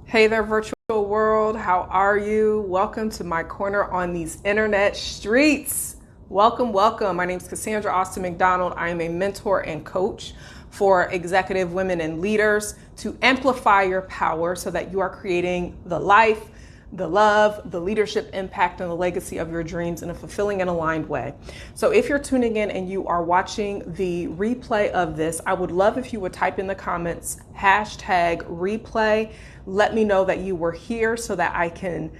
Hey there, virtual world. How are you? Welcome to my corner on these internet streets. Welcome, welcome. My name is Cassandra Austin McDonald. I am a mentor and coach for executive women and leaders to amplify your power so that you are creating the life, the love, the leadership impact, and the legacy of your dreams in a fulfilling and aligned way. So if you're tuning in and you are watching the replay of this, I would love if you would type in the comments, #replay. Let me know that you were here so that I can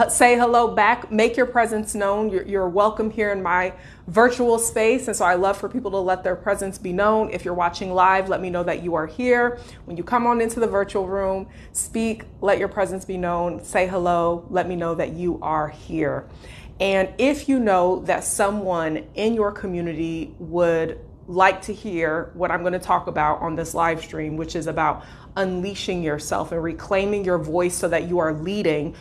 say hello back, make your presence known. You're welcome here in my virtual space. And so I love for people to let their presence be known. If you're watching live, let me know that you are here. When you come on into the virtual room, speak, let your presence be known, say hello, let me know that you are here. And if you know that someone in your community would like to hear what I'm going to talk about on this live stream, which is about unleashing yourself and reclaiming your voice so that you are leading,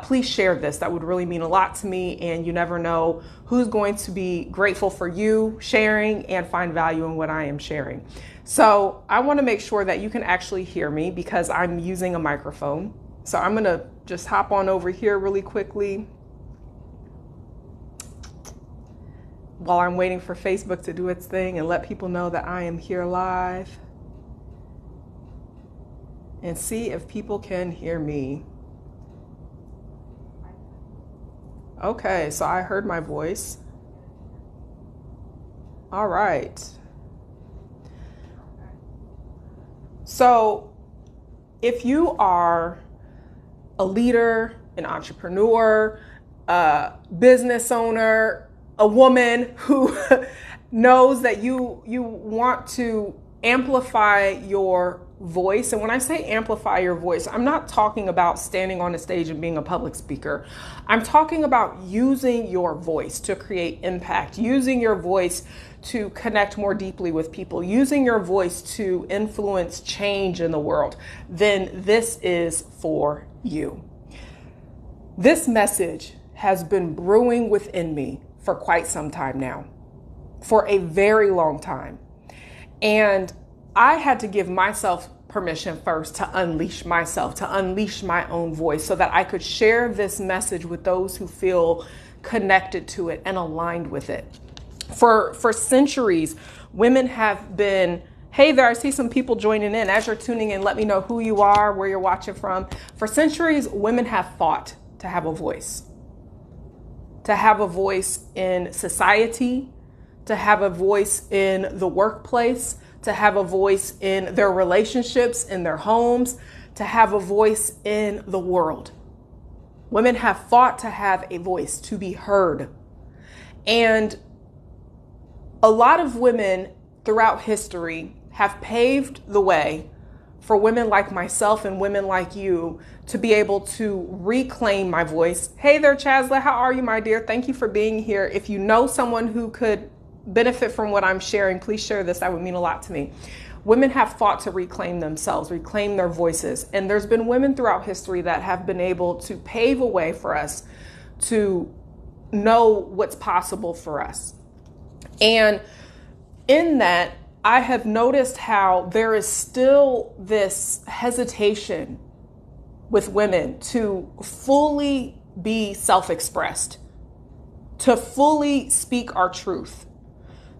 please share this. That would really mean a lot to me. And you never know who's going to be grateful for you sharing and find value in what I am sharing. So I want to make sure that you can actually hear me because I'm using a microphone. So I'm going to just hop on over here really quickly while I'm waiting for Facebook to do its thing and let people know that I am here live and see if people can hear me. Okay, so I heard my voice. All right. So if you are a leader, an entrepreneur, a business owner, a woman who knows that you want to amplify your voice. And when I say amplify your voice, I'm not talking about standing on a stage and being a public speaker. I'm talking about using your voice to create impact, using your voice to connect more deeply with people, using your voice to influence change in the world. Then this is for you. This message has been brewing within me for quite some time now, for a very long time. And I had to give myself permission first to unleash myself, to unleash my own voice so that I could share this message with those who feel connected to it and aligned with it. For centuries, women have been, hey there, I see some people joining in. As you're tuning in, let me know who you are, where you're watching from. For centuries, women have fought to have a voice. To have a voice in society, to have a voice in the workplace, to have a voice in their relationships, in their homes, to have a voice in the world. Women have fought to have a voice, to be heard. And a lot of women throughout history have paved the way for women like myself and women like you to be able to reclaim my voice. Hey there, Chasla, how are you, my dear? Thank you for being here. If you know someone who could benefit from what I'm sharing, please share this. That would mean a lot to me. Women have fought to reclaim themselves, reclaim their voices. And there's been women throughout history that have been able to pave a way for us to know what's possible for us. And in that, I have noticed how there is still this hesitation with women to fully be self-expressed, to fully speak our truth,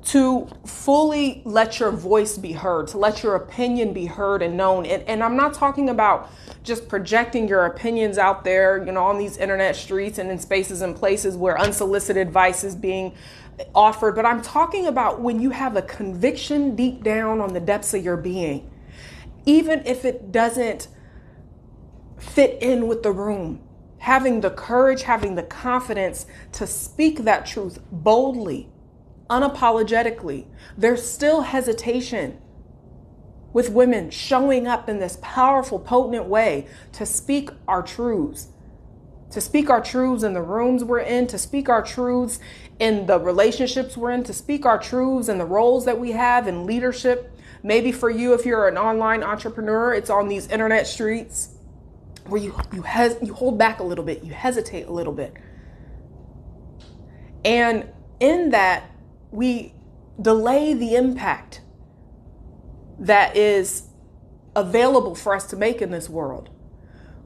to fully let your voice be heard, to let your opinion be heard and known. And I'm not talking about just projecting your opinions out there, on these internet streets and in spaces and places where unsolicited advice is being offered. But I'm talking about when you have a conviction deep down on the depths of your being, even if it doesn't fit in with the room, having the courage, having the confidence to speak that truth boldly, unapologetically. There's still hesitation with women showing up in this powerful, potent way to speak our truths, to speak our truths in the rooms we're in, to speak our truths in the relationships we're in, to speak our truths in the roles that we have in leadership. Maybe for you, if you're an online entrepreneur, it's on these internet streets where you hold back a little bit, you hesitate a little bit. And in that, we delay the impact that is available for us to make in this world.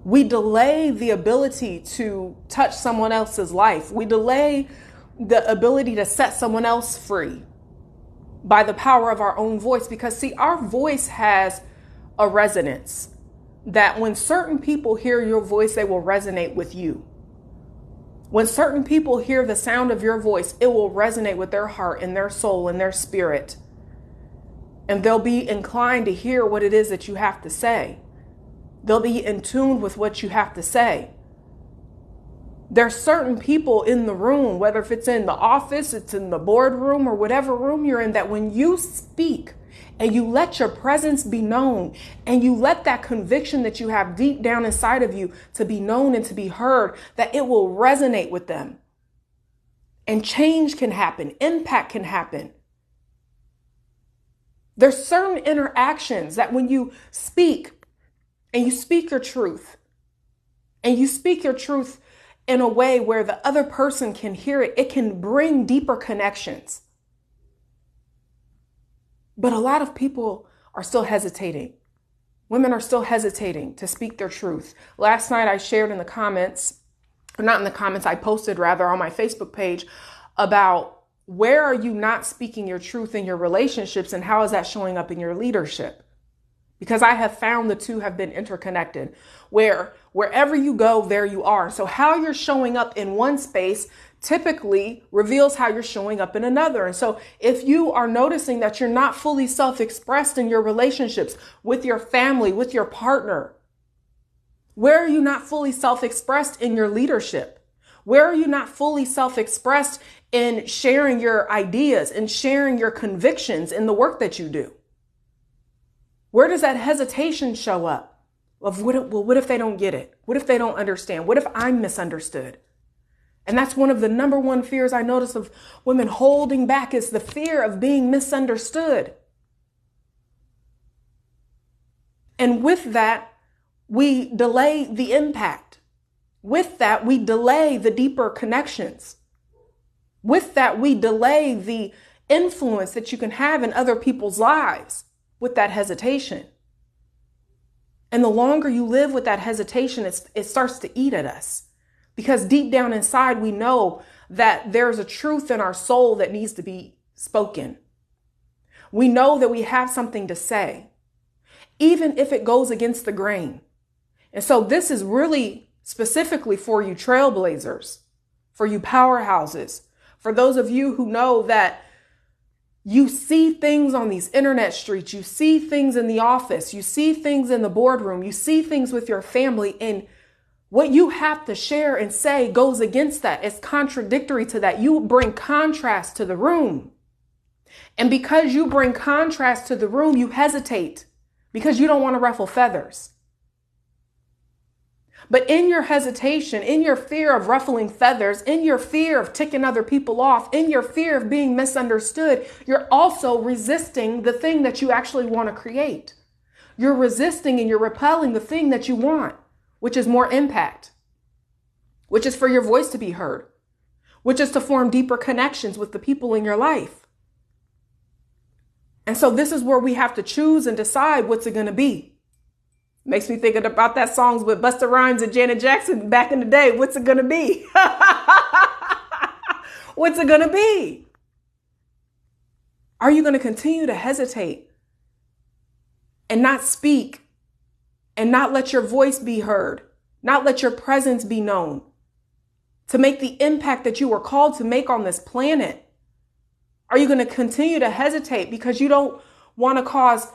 We delay the ability to touch someone else's life. We delay the ability to set someone else free by the power of our own voice. Because see, our voice has a resonance that when certain people hear your voice, they will resonate with you. When certain people hear the sound of your voice, it will resonate with their heart and their soul and their spirit. And they'll be inclined to hear what it is that you have to say. They'll be in tune with what you have to say. There's certain people in the room, whether if it's in the office, it's in the boardroom, or whatever room you're in, that when you speak and you let your presence be known and you let that conviction that you have deep down inside of you to be known and to be heard, that it will resonate with them. And change can happen. Impact can happen. There's certain interactions that when you speak and you speak your truth, and you speak your truth in a way where the other person can hear it, it can bring deeper connections. But a lot of people are still hesitating. Women are still hesitating to speak their truth. Last night I shared in the comments, or not in the comments, I posted rather on my Facebook page about where are you not speaking your truth in your relationships and how is that showing up in your leadership? Because I have found the two have been interconnected, where wherever you go, there you are. So how you're showing up in one space typically reveals how you're showing up in another. And so if you are noticing that you're not fully self-expressed in your relationships with your family, with your partner, where are you not fully self-expressed in your leadership? Where are you not fully self-expressed in sharing your ideas and sharing your convictions in the work that you do? Where does that hesitation show up? Of what if they don't get it? What if they don't understand? What if I'm misunderstood? And that's one of the number one fears I notice of women holding back, is the fear of being misunderstood. And with that, we delay the impact. With that, we delay the deeper connections. With that, we delay the influence that you can have in other people's lives with that hesitation. And the longer you live with that hesitation, it starts to eat at us. Because deep down inside, we know that there's a truth in our soul that needs to be spoken. We know that we have something to say, even if it goes against the grain. And so this is really specifically for you trailblazers, for you powerhouses, for those of you who know that you see things on these internet streets, you see things in the office, you see things in the boardroom, you see things with your family, and what you have to share and say goes against that. It's contradictory to that. You bring contrast to the room. And because you bring contrast to the room, you hesitate because you don't want to ruffle feathers. But in your hesitation, in your fear of ruffling feathers, in your fear of ticking other people off, in your fear of being misunderstood, you're also resisting the thing that you actually want to create. You're resisting and you're repelling the thing that you want, which is more impact, which is for your voice to be heard, which is to form deeper connections with the people in your life. And so this is where we have to choose and decide what's it going to be. Makes me thinking about that songs with Busta Rhymes and Janet Jackson back in the day. What's it going to be? What's it going to be? Are you going to continue to hesitate and not speak and not let your voice be heard, not let your presence be known, to make the impact that you were called to make on this planet? Are you going to continue to hesitate because you don't want to cause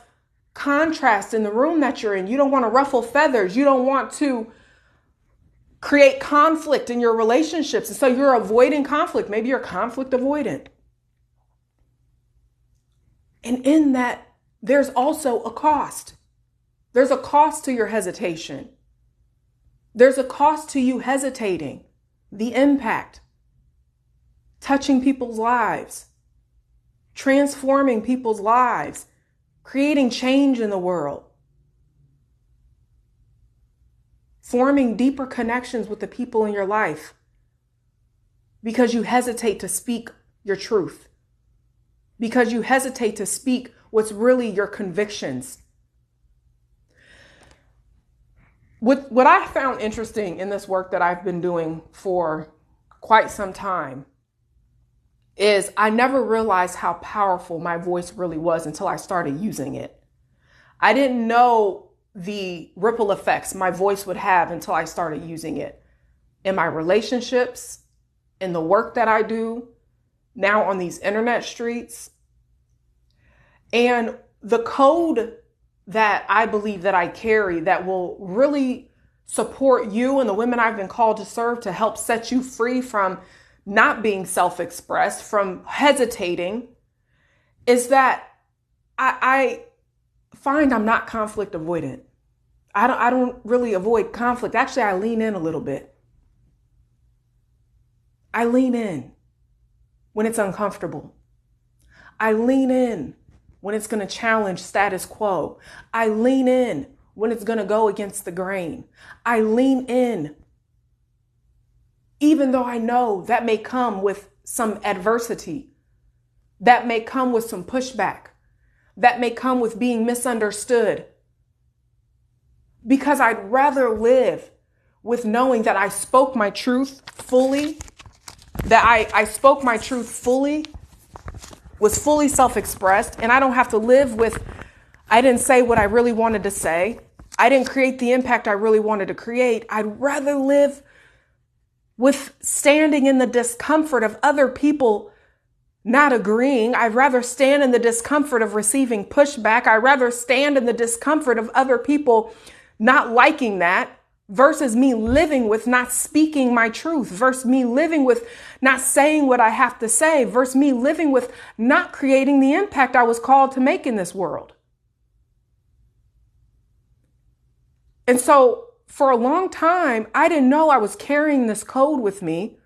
contrast in the room that you're in? You don't want to ruffle feathers. You don't want to create conflict in your relationships. And so you're avoiding conflict. Maybe you're conflict avoidant. And in that, there's also a cost. There's a cost to your hesitation. There's a cost to you hesitating. The impact, touching people's lives, transforming people's lives, creating change in the world, forming deeper connections with the people in your life because you hesitate to speak your truth, because you hesitate to speak what's really your convictions. What I found interesting in this work that I've been doing for quite some time is I never realized how powerful my voice really was until I started using it. I didn't know the ripple effects my voice would have until I started using it in my relationships, in the work that I do, now on these internet streets. And the code that I believe that I carry that will really support you and the women I've been called to serve to help set you free from not being self-expressed, from hesitating, is that I find I'm not conflict avoidant. I don't really avoid conflict. Actually, I lean in a little bit. I lean in when it's uncomfortable. I lean in when it's going to challenge status quo. I lean in when it's going to go against the grain. I lean in, even though I know that may come with some adversity, that may come with some pushback, that may come with being misunderstood. Because I'd rather live with knowing that I spoke my truth fully, that I spoke my truth fully, was fully self-expressed, and I don't have to live with, I didn't say what I really wanted to say. I didn't create the impact I really wanted to create. I'd rather live with standing in the discomfort of other people not agreeing. I'd rather stand in the discomfort of receiving pushback. I'd rather stand in the discomfort of other people not liking that versus me living with not speaking my truth, versus me living with not saying what I have to say, versus me living with not creating the impact I was called to make in this world. And so for a long time, I didn't know I was carrying this code with me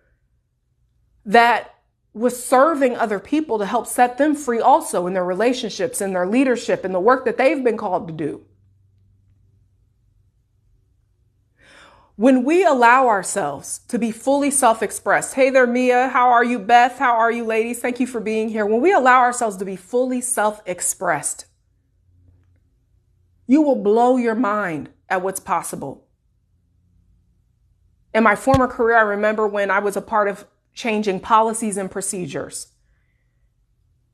that was serving other people to help set them free also in their relationships, in their leadership, in the work that they've been called to do. When we allow ourselves to be fully self-expressed, hey there, Mia, how are you? Beth, how are you, ladies? Thank you for being here. When we allow ourselves to be fully self-expressed, you will blow your mind at what's possible. In my former career, I remember when I was a part of changing policies and procedures.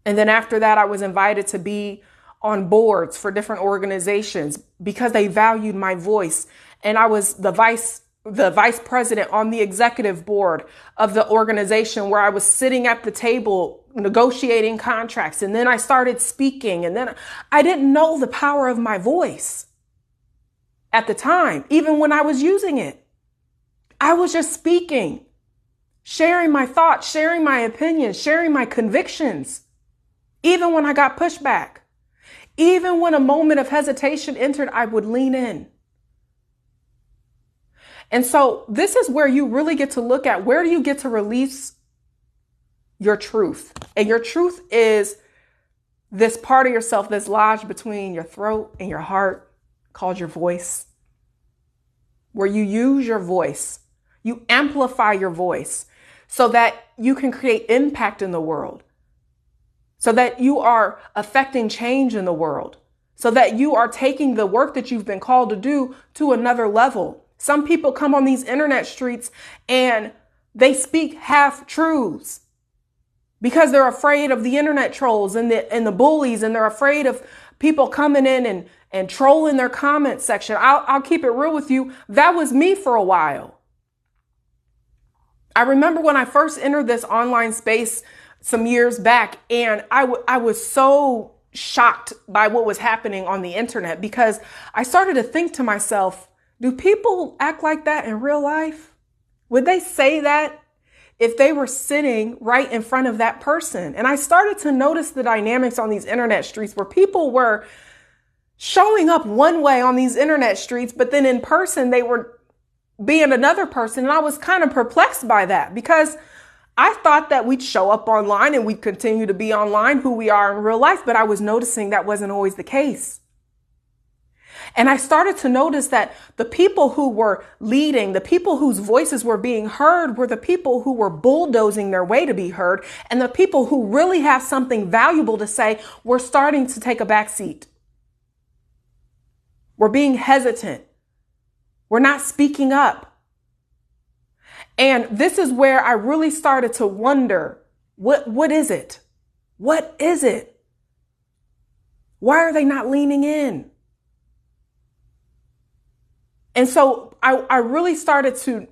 And then after that, I was invited to be on boards for different organizations because they valued my voice. And I was the vice president on the executive board of the organization where I was sitting at the table negotiating contracts. And then I started speaking. And then I didn't know the power of my voice at the time, even when I was using it. I was just speaking, sharing my thoughts, sharing my opinions, sharing my convictions, even when I got pushback. Even when a moment of hesitation entered, I would lean in. And so this is where you really get to look at, where do you get to release your truth? And your truth is this part of yourself that's lodged between your throat and your heart called your voice, where you use your voice, you amplify your voice so that you can create impact in the world, so that you are affecting change in the world, so that you are taking the work that you've been called to do to another level. Some people come on these internet streets and they speak half truths because they're afraid of the internet trolls and the bullies, and they're afraid of people coming in and trolling their comment section. I'll keep it real with you. That was me for a while. I remember when I first entered this online space some years back, and I was so shocked by what was happening on the internet because I started to think to myself, do people act like that in real life? Would they say that if they were sitting right in front of that person? And I started to notice the dynamics on these internet streets where people were showing up one way on these internet streets, but then in person, they were being another person. And I was kind of perplexed by that because I thought that we'd show up online and we'd continue to be online who we are in real life. But I was noticing that wasn't always the case. And I started to notice that the people who were leading, the people whose voices were being heard, were the people who were bulldozing their way to be heard. And the people who really have something valuable to say were starting to take a back seat. We're being hesitant. We're not speaking up. And this is where I really started to wonder, what is it? What is it? Why are they not leaning in? And so I really started to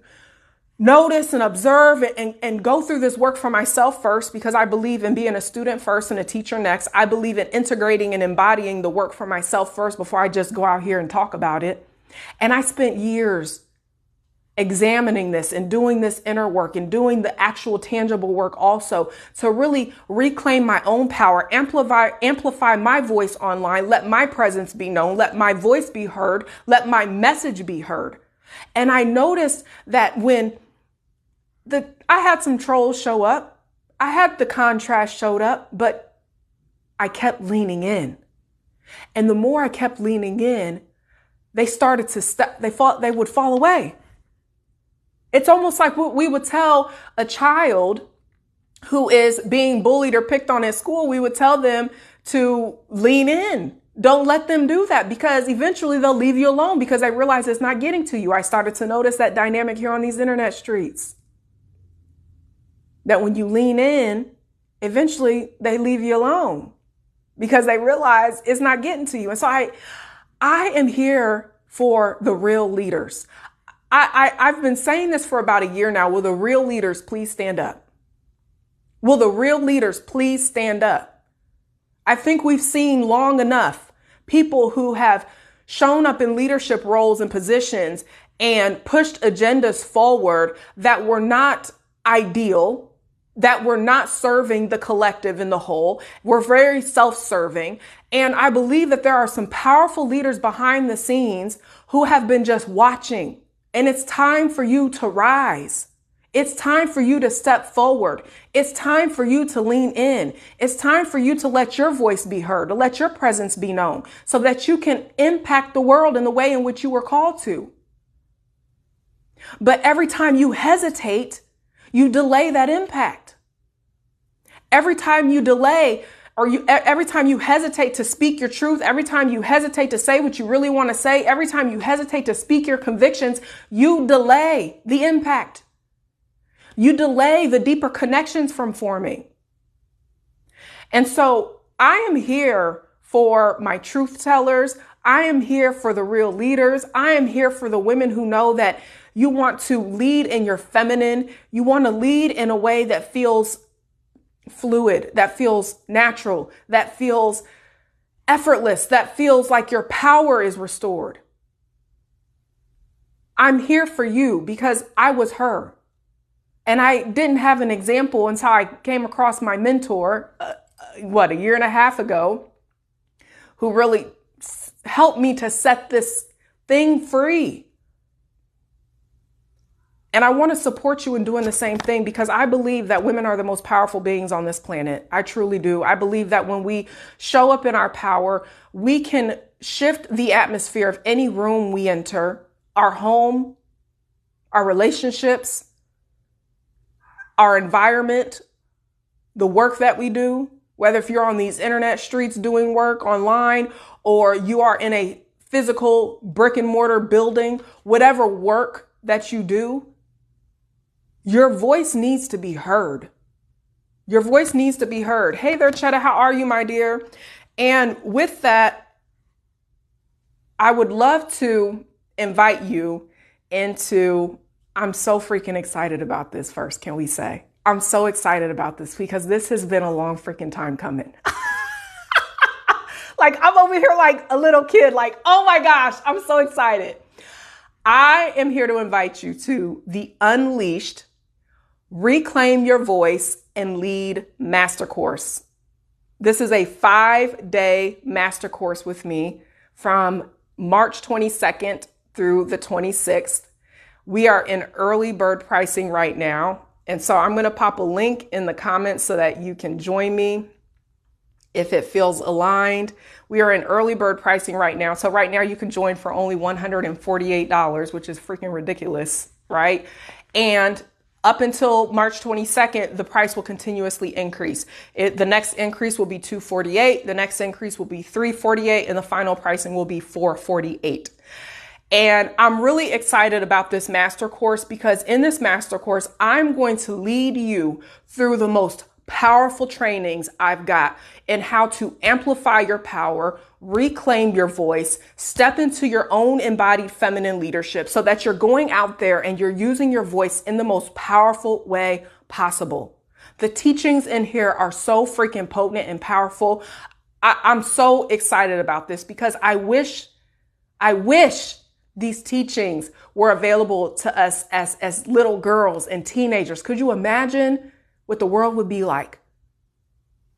notice and observe and go through this work for myself first, because I believe in being a student first and a teacher next. I believe in integrating and embodying the work for myself first before I just go out here and talk about it. And I spent years examining this and doing this inner work and doing the actual tangible work also to really reclaim my own power, amplify my voice online, let my presence be known, let my voice be heard, let my message be heard. And I noticed that when I had some trolls show up, I had the contrast showed up, but I kept leaning in. And the more I kept leaning in, they started to they would fall away. It's almost like what we would tell a child who is being bullied or picked on at school. We would tell them to lean in. Don't let them do that, because eventually they'll leave you alone because they realize it's not getting to you. I started to notice that dynamic here on these internet streets. That when you lean in, eventually they leave you alone because they realize it's not getting to you. And so I am here for the real leaders. I've been saying this for about a year now. Will the real leaders please stand up? Will the real leaders please stand up? I think we've seen long enough people who have shown up in leadership roles and positions and pushed agendas forward that were not ideal, that were not serving the collective in the whole, were very self-serving. And I believe that there are some powerful leaders behind the scenes who have been just watching. And it's time for you to rise. It's time for you to step forward. It's time for you to lean in. It's time for you to let your voice be heard, to let your presence be known so that you can impact the world in the way in which you were called to. But every time you hesitate, you delay that impact. Every time you delay, every time you hesitate to speak your truth, every time you hesitate to say what you really want to say, every time you hesitate to speak your convictions, you delay the impact. You delay the deeper connections from forming. And so I am here for my truth tellers. I am here for the real leaders. I am here for the women who know that you want to lead in your feminine. You want to lead in a way that feels fluid, that feels natural, that feels effortless, that feels like your power is restored. I'm here for you because I was her. And I didn't have an example until I came across my mentor, a year and a half ago, who really helped me to set this thing free. And I want to support you in doing the same thing because I believe that women are the most powerful beings on this planet. I truly do. I believe that when we show up in our power, we can shift the atmosphere of any room we enter, our home, our relationships, our environment, the work that we do, whether if you're on these internet streets doing work online or you are in a physical brick and mortar building, whatever work that you do, your voice needs to be heard. Your voice needs to be heard. Hey there, Chetta, how are you, my dear? And with that, I would love to invite you into, I'm so freaking excited about this first, can we say? I'm so excited about this because this has been a long freaking time coming. Like I'm over here like a little kid, like, oh my gosh, I'm so excited. I am here to invite you to the Unleashed Reclaim Your Voice and Lead Master Course. This is a 5-day master course with me from March 22nd through the 26th. We are in early bird pricing right now. And so I'm going to pop a link in the comments so that you can join me if it feels aligned. We are in early bird pricing right now. So right now you can join for only $148, which is freaking ridiculous, right? And up until March 22nd, the price will continuously increase. The next increase will be $248. The next increase will be $348. And the final pricing will be $448. And I'm really excited about this master course because in this master course, I'm going to lead you through the most powerful trainings I've got in how to amplify your power, reclaim your voice, step into your own embodied feminine leadership so that you're going out there and you're using your voice in the most powerful way possible. The teachings in here are so freaking potent and powerful. I'm so excited about this because I wish these teachings were available to us as little girls and teenagers. Could you imagine what the world would be like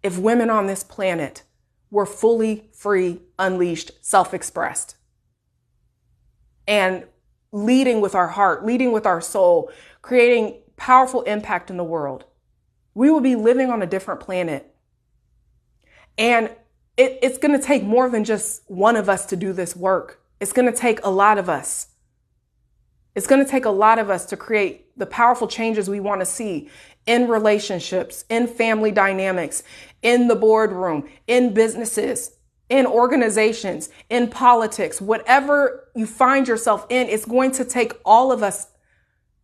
if women on this planet were fully free, unleashed, self-expressed, and leading with our heart, leading with our soul, creating powerful impact in the world? We will be living on a different planet. And it's going to take more than just one of us to do this work. It's going to take a lot of us. It's going to take a lot of us to create the powerful changes we want to see in relationships, in family dynamics, in the boardroom, in businesses, in organizations, in politics, whatever you find yourself in. It's going to take all of us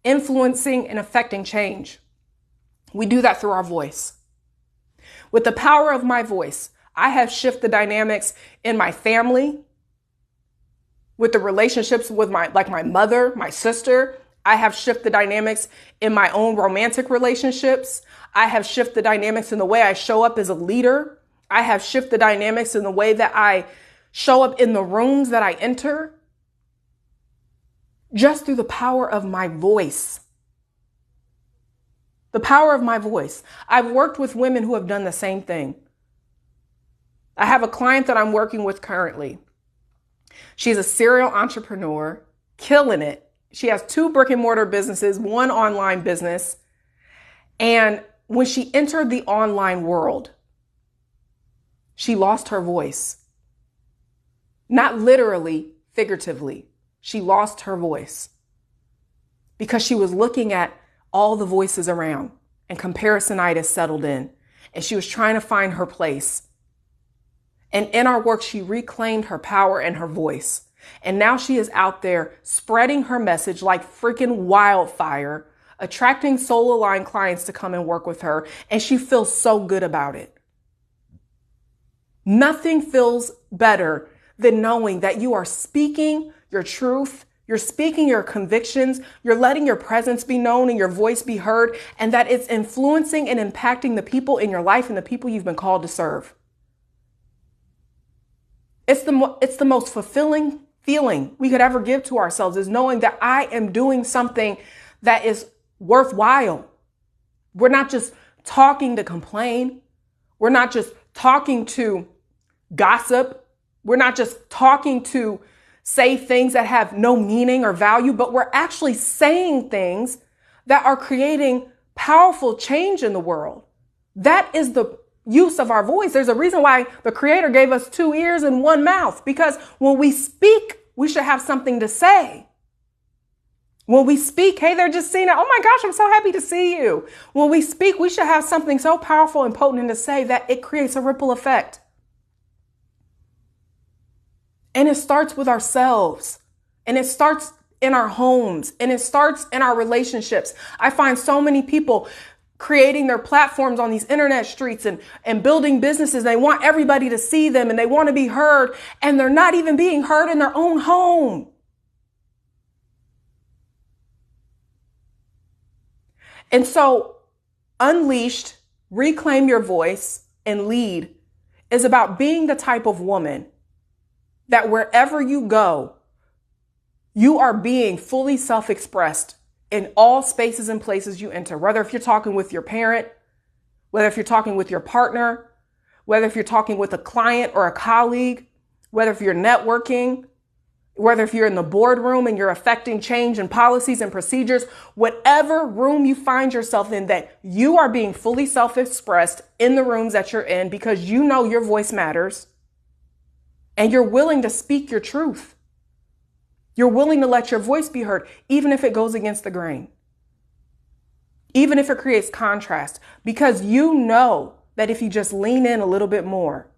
influencing and affecting change. We do that through our voice. With the power of my voice, I have shifted the dynamics in my family, with the relationships with my mother, my sister. I have shifted the dynamics in my own romantic relationships. I have shifted the dynamics in the way I show up as a leader. I have shifted the dynamics in the way that I show up in the rooms that I enter, just through the power of my voice. The power of my voice. I've worked with women who have done the same thing. I have a client that I'm working with currently. She's a serial entrepreneur, killing it. She has 2 brick and mortar businesses, 1 online business. And when she entered the online world, she lost her voice. Not literally, figuratively. She lost her voice because she was looking at all the voices around and comparisonitis settled in. And she was trying to find her place. And in our work, she reclaimed her power and her voice. And now she is out there spreading her message like freaking wildfire, attracting soul-aligned clients to come and work with her. And she feels so good about it. Nothing feels better than knowing that you are speaking your truth, you're speaking your convictions, you're letting your presence be known and your voice be heard, and that it's influencing and impacting the people in your life and the people you've been called to serve. It's the most fulfilling feeling we could ever give to ourselves, is knowing that I am doing something that is worthwhile. We're not just talking to complain. We're not just talking to gossip. We're not just talking to say things that have no meaning or value, but we're actually saying things that are creating powerful change in the world. That is the use of our voice. There's a reason why the Creator gave us 2 ears and 1 mouth, because when we speak, we should have something to say. When we speak, hey there, Justina, oh my gosh, I'm so happy to see you. When we speak, we should have something so powerful and potent to say that it creates a ripple effect. And it starts with ourselves, and it starts in our homes, and it starts in our relationships. I find so many people creating their platforms on these internet streets and building businesses. They want everybody to see them and they want to be heard, and they're not even being heard in their own home. And so Unleashed, Reclaim Your Voice, and Lead is about being the type of woman that wherever you go, you are being fully self-expressed in all spaces and places you enter, whether if you're talking with your parent, whether if you're talking with your partner, whether if you're talking with a client or a colleague, whether if you're networking, whether if you're in the boardroom and you're affecting change and policies and procedures, whatever room you find yourself in, that you are being fully self-expressed in the rooms that you're in, because you know your voice matters and you're willing to speak your truth. You're willing to let your voice be heard, even if it goes against the grain, even if it creates contrast, because you know that if you just lean in a little bit more,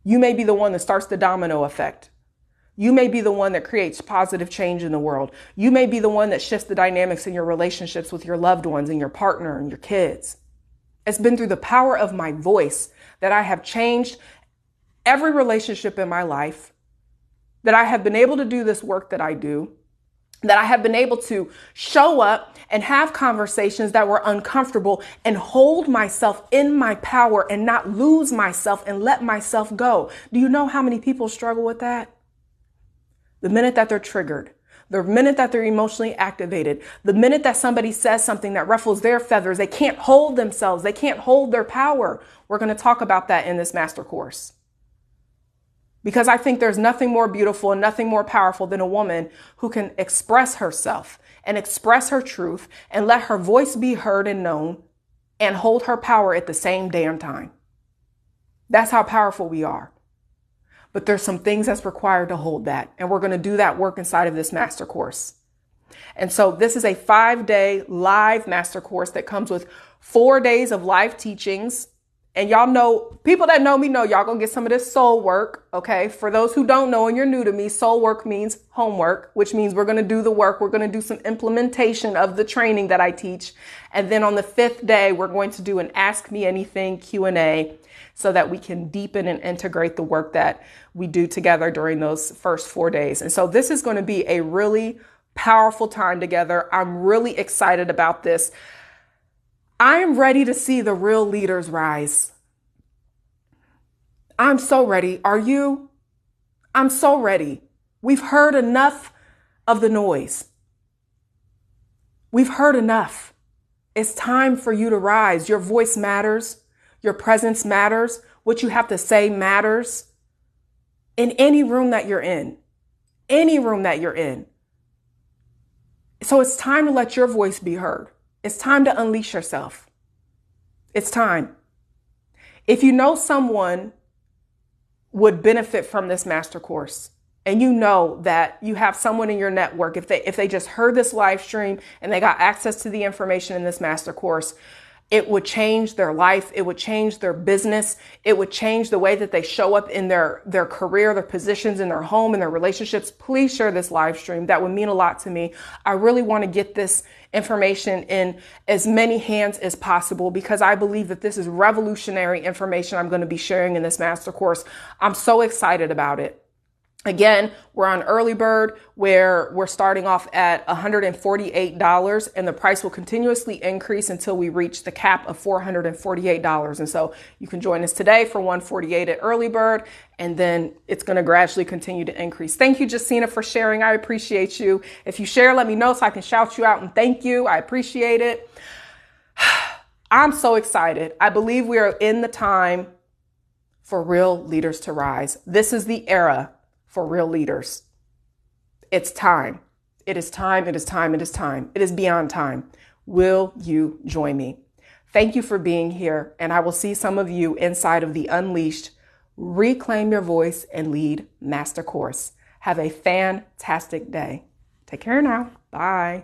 you may be the one that starts the domino effect. You may be the one that creates positive change in the world. You may be the one that shifts the dynamics in your relationships with your loved ones and your partner and your kids. It's been through the power of my voice that I have changed every relationship in my life, that I have been able to do this work that I do, that I have been able to show up and have conversations that were uncomfortable and hold myself in my power and not lose myself and let myself go. Do you know how many people struggle with that? The minute that they're triggered, the minute that they're emotionally activated, the minute that somebody says something that ruffles their feathers, they can't hold themselves. They can't hold their power. We're going to talk about that in this master course. Because I think there's nothing more beautiful and nothing more powerful than a woman who can express herself and express her truth and let her voice be heard and known and hold her power at the same damn time. That's how powerful we are. But there's some things that's required to hold that. And we're going to do that work inside of this master course. And so this is a 5-day live master course that comes with 4 days of live teachings. And y'all know, people that know me know y'all gonna get some of this soul work, okay? For those who don't know and you're new to me, soul work means homework, which means we're gonna do the work. We're gonna do some implementation of the training that I teach. And then on the 5th day, we're going to do an Ask Me Anything Q&A so that we can deepen and integrate the work that we do together during those first 4 days. And so this is gonna be a really powerful time together. I'm really excited about this. I am ready to see the real leaders rise. I'm so ready. Are you? I'm so ready. We've heard enough of the noise. We've heard enough. It's time for you to rise. Your voice matters. Your presence matters. What you have to say matters. In any room that you're in. Any room that you're in. So it's time to let your voice be heard. It's time to unleash yourself. It's time. If you know someone would benefit from this master course, and you know that you have someone in your network, if they just heard this live stream and they got access to the information in this master course, it would change their life. It would change their business. It would change the way that they show up in their career, their positions in their home, and their relationships. Please share this live stream. That would mean a lot to me. I really want to get this information in as many hands as possible because I believe that this is revolutionary information I'm going to be sharing in this master course. I'm so excited about it. Again, we're on early bird where we're starting off at $148 and the price will continuously increase until we reach the cap of $448. And so you can join us today for $148 at early bird, and then it's going to gradually continue to increase. Thank you, Jacina, for sharing. I appreciate you. If you share, let me know so I can shout you out and thank you. I appreciate it. I'm so excited. I believe we are in the time for real leaders to rise. This is the era for real leaders. It's time. It is time. It is time. It is time. It is beyond time. Will you join me? Thank you for being here. And I will see some of you inside of the Unleashed Reclaim Your Voice and Lead Master Course. Have a fantastic day. Take care now. Bye.